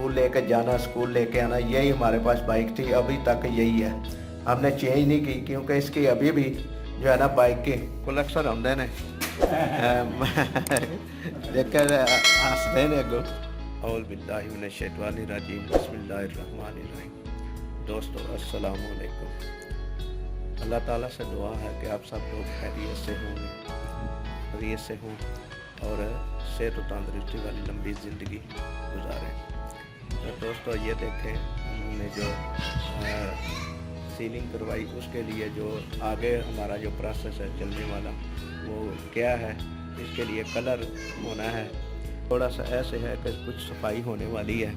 School लेके जाना, school लेके आना, यही हमारे पास बाइक थी, अभी तक यही है। हमने चेंज नहीं की क्योंकि इसकी अभी भी जो है ना बाइक की कलेक्शन होंगे ने देखकर हंसते ने अगो। औल बिल्लाहि मिनश शैतानिर रजीम, बिस्मिल्लाहिर रहमानिर रहीम। दोस्तों अस्सलाम वालेकुम। अल्लाह ताला से दुआ है कि आप सब लोग खैरियत से होंगे, खैरियत से हों और सेहत और तंदुरुस्ती वाली लंबी ज़िंदगी गुजारें। तो दोस्तों ये देखें, हमने जो सीलिंग करवाई उसके लिए जो आगे हमारा जो प्रोसेस है चलने वाला वो क्या है, इसके लिए कलर होना है। थोड़ा सा ऐसे है कि कुछ सफाई होने वाली है।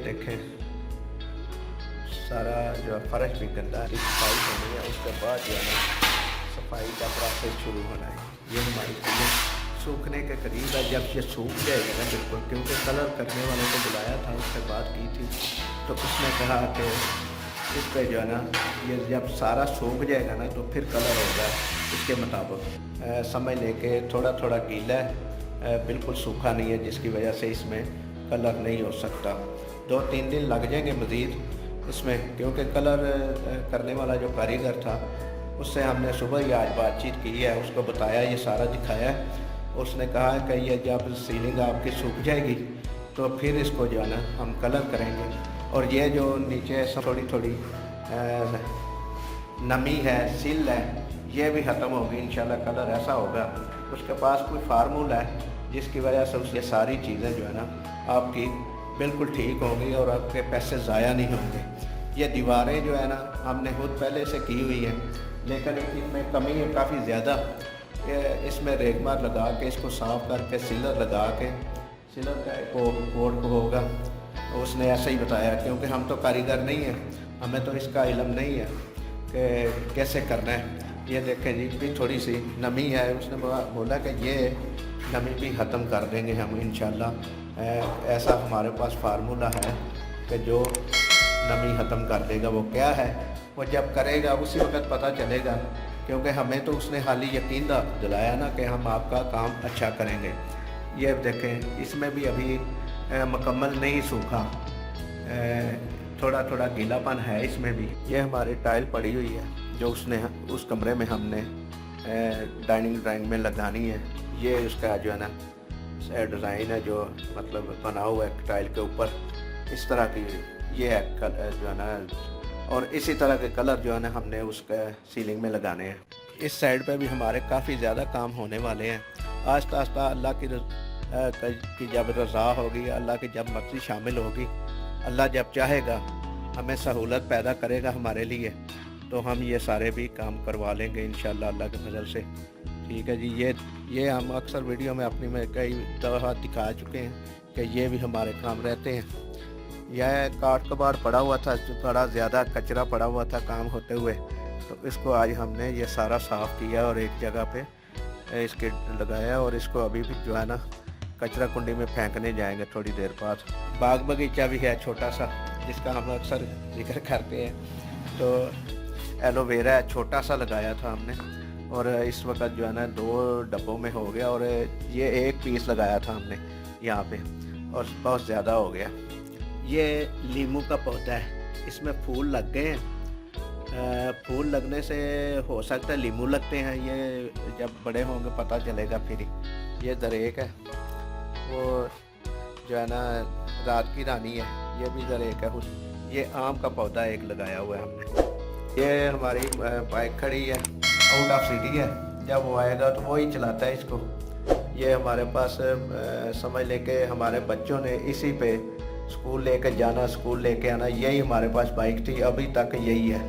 देखें सारा जो फर्श भी गंदा है, सफाई होनी है, उसके बाद जो है ना सफाई का प्रोसेस शुरू होना है। ये हमारी सीलिंग सूखने के करीब है। जब ये सूख जाएगा ना बिल्कुल, क्योंकि कलर करने वाले को बुलाया था, उससे बात की थी तो उसने कहा कि इस पर जो है ना ये जब सारा सूख जाएगा ना तो फिर कलर होगा इसके मुताबिक। समझ लेके थोड़ा थोड़ा गीला है, बिल्कुल सूखा नहीं है, जिसकी वजह से इसमें कलर नहीं हो सकता। 2-3 दिन लग जाएंगे मज़ीद इसमें, क्योंकि कलर करने वाला जो कारीगर था उससे हमने सुबह ही आज बातचीत की है, उसको बताया, ये सारा दिखाया है। उसने कहा कि ये जब सीलिंग आपकी सूख जाएगी तो फिर इसको जो है ना हम कलर करेंगे। और ये जो नीचे थोड़ी थोड़ी नमी है, सिल है, ये भी ख़त्म होगी इंशाल्लाह। कलर ऐसा होगा, उसके पास कोई फार्मूला है जिसकी वजह से ये सारी चीज़ें जो है ना आपकी बिल्कुल ठीक होंगी और आपके पैसे ज़ाया नहीं होंगे। ये दीवारें जो है ना हमने खुद पहले से की हुई है, लेकिन इनमें कमी है काफ़ी ज़्यादा। इसमें रेगमार लगा के इसको साफ़ करके सिलर लगा के, सिलर का कोड होगा, उसने ऐसा ही बताया, क्योंकि हम तो कारीगर नहीं हैं, हमें तो इसका इल्म नहीं है कि कैसे करना है। ये देखें जी भी थोड़ी सी नमी है, उसने बोला कि ये नमी भी ख़त्म कर देंगे हम इंशाल्लाह। ऐसा हमारे पास फार्मूला है कि जो नमी ख़त्म कर देगा। वो क्या है, वो जब करेगा उसी वक्त पता चलेगा, क्योंकि हमें तो उसने हाली यकीन दिलाया ना कि हम आपका काम अच्छा करेंगे। ये देखें इसमें भी अभी मुकम्मल नहीं सूखा, थोड़ा थोड़ा गीलापन है इसमें भी। ये हमारी टाइल पड़ी हुई है जो उसने उस कमरे में हमने डाइनिंग में लगानी है। ये उसका जो है ना डिज़ाइन है जो मतलब बना हुआ है टाइल के ऊपर, इस तरह की ये है जो है ना। और इसी तरह के कलर जो है ना हमने उसका सीलिंग में लगाने हैं। इस साइड पे भी हमारे काफ़ी ज़्यादा काम होने वाले हैं। आस्ता आस्ता अल्लाह की जब रज़ा होगी, अल्लाह की जब मर्ज़ी शामिल होगी, अल्लाह जब चाहेगा हमें सहूलत पैदा करेगा हमारे लिए, तो हम ये सारे भी काम करवा लेंगे इंशाल्लाह अल्लाह के फजल से। ठीक है जी। ये हम अक्सर वीडियो में अपनी में कई दफ़ा दिखा चुके हैं कि ये भी हमारे काम रहते हैं। यह काट कबाड़ पड़ा हुआ था, बड़ा ज़्यादा कचरा पड़ा हुआ था काम होते हुए, तो इसको आज हमने ये सारा साफ़ किया और एक जगह पे इसके लगाया, और इसको अभी भी जो है ना कचरा कुंडी में फेंकने जाएंगे थोड़ी देर बाद। बाग बगीचा भी है छोटा सा, जिसका हम अक्सर जिक्र करते हैं। तो एलोवेरा छोटा सा लगाया था हमने, और इस वक्त जो है ना 2 डब्बों में हो गया, और ये 1 पीस लगाया था हमने यहाँ पे, और बहुत ज़्यादा हो गया। ये लीमू का पौधा है, इसमें फूल लग गए हैं। फूल लगने से हो सकता है लीमू लगते हैं, ये जब बड़े होंगे पता चलेगा फिर। ये दरेक है, वो जो है ना रात की रानी है, ये भी दरेक है। ये आम का पौधा एक लगाया हुआ है हमने। ये हमारी बाइक खड़ी है, आउट ऑफ सिटी है, जब वो आएगा तो वो ही चलाता है इसको। ये हमारे पास समझ लेके हमारे बच्चों ने इसी पे स्कूल लेके जाना, स्कूल लेके आना, यही हमारे पास बाइक थी, अभी तक यही है।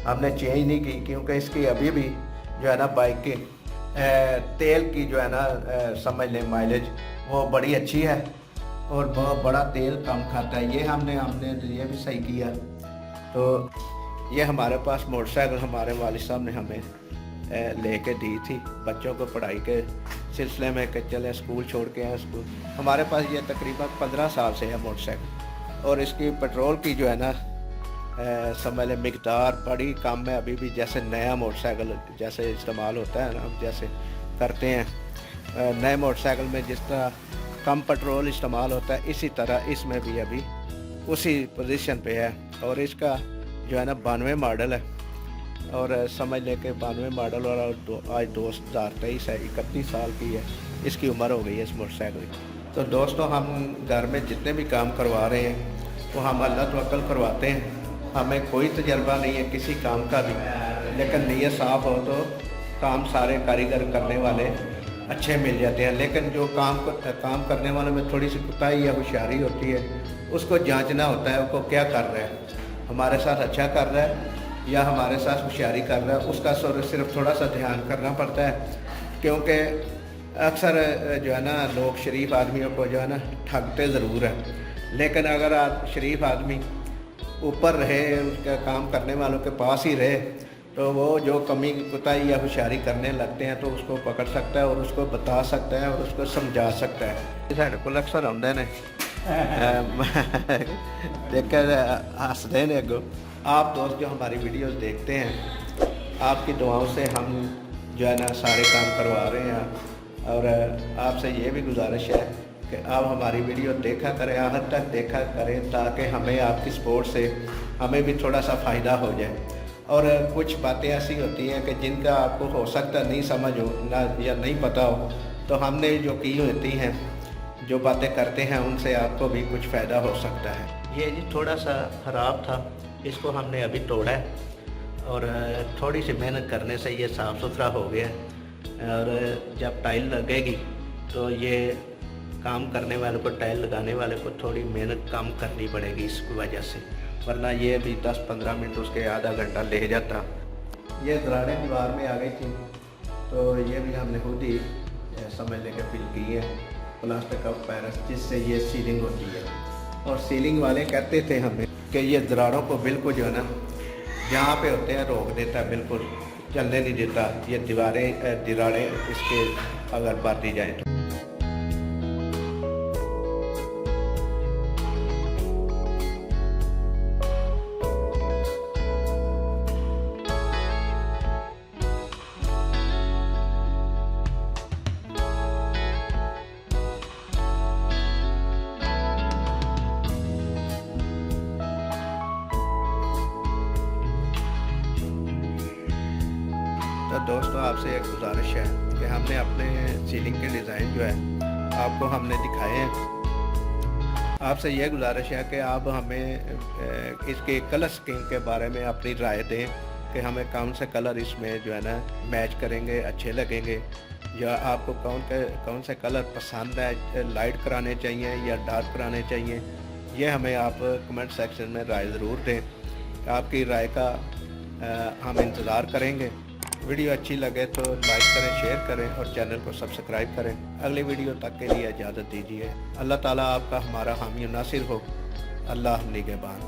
हमने चेंज नहीं की क्योंकि इसकी अभी भी जो है ना बाइक की तेल की जो है ना समझ लें माइलेज वो बड़ी अच्छी है, और बहुत बड़ा तेल कम खाता है। ये हमने ये भी सही किया। तो ये हमारे पास मोटरसाइकिल हमारे वालिद साहब ने हमें लेके दी थी बच्चों को पढ़ाई के सिलसिले में कि चले स्कूल छोड़ के आए स्कूल। हमारे पास ये तकरीबन 15 साल से है मोटरसाइकिल, और इसकी पेट्रोल की जो है ना समझ लें मिकदार बड़ी कम है अभी भी, जैसे नया मोटरसाइकिल जैसे इस्तेमाल होता है ना, हम जैसे करते हैं नए मोटरसाइकिल में जिस तरह कम पेट्रोल इस्तेमाल होता है, इसी तरह इसमें भी अभी उसी पोजीशन पे है। और इसका जो है ना 92 मॉडल है, और समझ लें कि 92 मॉडल और आज 2023 है, 31 साल की है इसकी उम्र हो गई है इस मोटरसाइकिल की। तो दोस्तों, हम घर में जितने भी काम करवा रहे हैं वो हम अल्लाह तवक्कल करवाते हैं। हमें कोई तजर्बा नहीं है किसी काम का भी, लेकिन नीयत साफ़ हो तो काम सारे कारीगर करने वाले अच्छे मिल जाते हैं। लेकिन जो काम करने वाले में थोड़ी सी कोताही या होशियारी होती है, उसको जांचना होता है वो क्या कर रहा है, हमारे साथ अच्छा कर रहा है या हमारे साथ होशियारी कर रहा है, उसका सिर्फ थोड़ा सा ध्यान करना पड़ता है। क्योंकि अक्सर जो है ना लोग शरीफ आदमियों को जो है ना ठगते ज़रूर है, लेकिन अगर आप शरीफ आदमी ऊपर रहे, उसका काम करने वालों के पास ही रहे, तो वो जो कमी कोताही या होशियारी करने लगते हैं तो उसको पकड़ सकता है और उसको बता सकता है और उसको समझा सकता है। साढ़े को अक्सर आते हैं देख हंसते हैं अगो। आप दोस्त जो हमारी वीडियोस देखते हैं, आपकी दुआओं से हम जो है ना सारे काम करवा रहे हैं। और आपसे ये भी गुजारिश है कि आप हमारी वीडियो देखा करें, आखिर तक देखा करें, ताकि हमें आपकी सपोर्ट से हमें भी थोड़ा सा फ़ायदा हो जाए। और कुछ बातें ऐसी होती हैं कि जिनका आपको हो सकता नहीं समझ हो ना या नहीं पता हो, तो हमने जो की होती हैं, जो बातें करते हैं, उनसे आपको भी कुछ फ़ायदा हो सकता है। ये जी थोड़ा सा ख़राब था, इसको हमने अभी तोड़ा है और थोड़ी सी मेहनत करने से ये साफ़ सुथरा हो गया है। और जब टाइल लगेगी तो ये काम करने वाले को, टाइल लगाने वाले को थोड़ी मेहनत कम करनी पड़ेगी इसकी वजह से, वरना ये भी 10-15 मिनट उसके आधा घंटा ले जाता। ये दरारें दीवार में आ गई थी, तो ये भी हमने खुद ही समझ लेके फिल की है प्लास्टिक ऑफ पेरिस, जिससे ये सीलिंग होती है। और सीलिंग वाले कहते थे हमें कि ये दरारों को बिल्कुल जो है ना जहाँ पे होते हैं रोक देता है, बिल्कुल चलने नहीं देता। ये दरारें इसके अगर बांधी जाए तो। तो दोस्तों, आपसे एक गुजारिश है कि हमने अपने सीलिंग के डिज़ाइन जो है आपको हमने दिखाए हैं। आपसे यह गुजारिश है कि आप हमें इसके कलर स्कीम के बारे में अपनी राय दें कि हमें कौन से कलर इसमें जो है ना मैच करेंगे, अच्छे लगेंगे, या आपको कौन से कलर पसंद है, लाइट कराने चाहिए या डार्क कराने चाहिए। ये हमें आप कमेंट सेक्शन में राय ज़रूर दें। आपकी राय का हम इंतज़ार करेंगे। वीडियो अच्छी लगे तो लाइक करें, शेयर करें और चैनल को सब्सक्राइब करें। अगली वीडियो तक के लिए इजाज़त दीजिए। अल्लाह ताला आपका हमारा हामी नासिर हो। अल्लाह निगहबान।